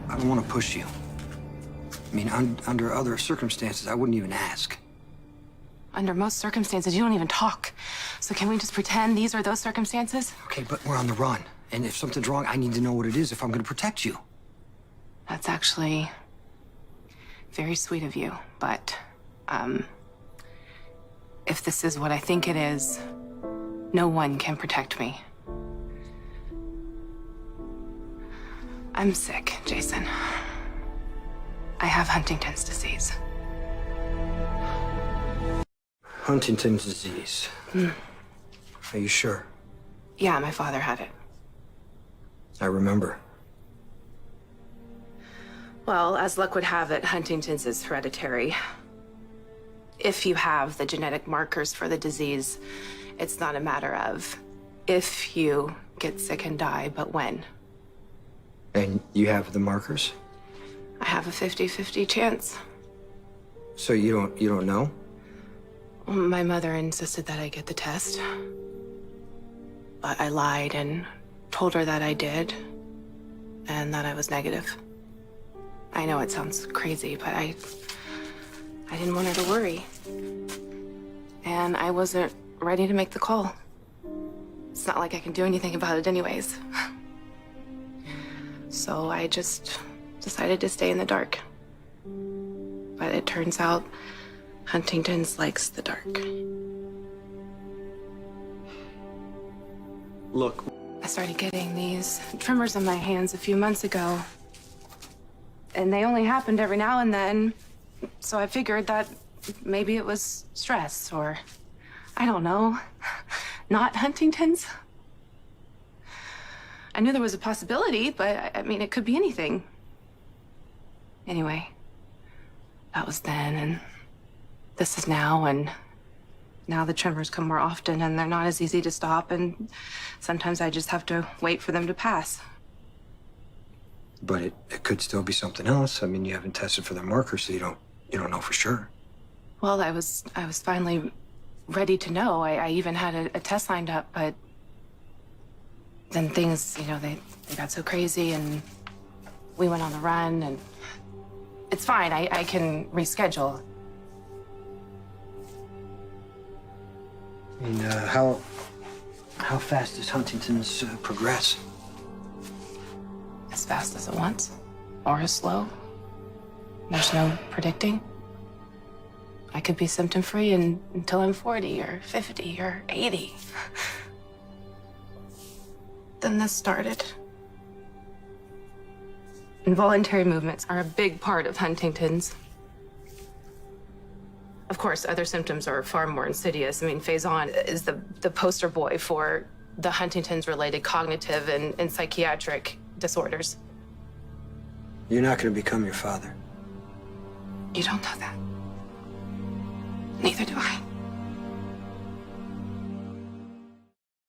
I don't want to push you. I mean, under other circumstances, I wouldn't even ask. Under most circumstances, you don't even talk. So can we just pretend these are those circumstances? Okay, but we're on the run. And if something's wrong, I need to know what it is if I'm going to protect you. That's actually very sweet of you, but if this is what I think it is, no one can protect me. I'm sick, Jason. I have Huntington's disease. Huntington's disease. Are you sure? Yeah, my father had it. I remember. Well, as luck would have it, Huntington's is hereditary. If you have the genetic markers for the disease, it's not a matter of if you get sick and die, but when. And you have the markers? I have a 50-50 chance. So you don't know? My mother insisted that I get the test. But I lied and told her that I did, and that I was negative. I know it sounds crazy, but I didn't want her to worry. And I wasn't ready to make the call. It's not like I can do anything about it anyways. So I just decided to stay in the dark. But it turns out Huntington's likes the dark. Look. I started getting these tremors in my hands a few months ago. And they only happened every now and then. So I figured that maybe it was stress or, I don't know, not Huntington's. I knew there was a possibility, but I mean, it could be anything. Anyway, that was then, and this is now, and now the tremors come more often, and they're not as easy to stop, and sometimes I just have to wait for them to pass. But it could still be something else. I mean, you haven't tested for the markers, so you don't know for sure. Well, I was finally ready to know. I even had a test lined up, but then things, they got so crazy, and we went on the run, and it's fine. I can reschedule. And how fast does Huntington's progress? As fast as it wants, or as slow. There's no predicting. I could be symptom-free until I'm 40 or 50 or 80. Then this started. Involuntary movements are a big part of Huntington's. Of course, other symptoms are far more insidious. I mean, Faison is the poster boy for the Huntington's-related cognitive and psychiatric disorders. You're not going to become your father. You don't know that. Neither do I.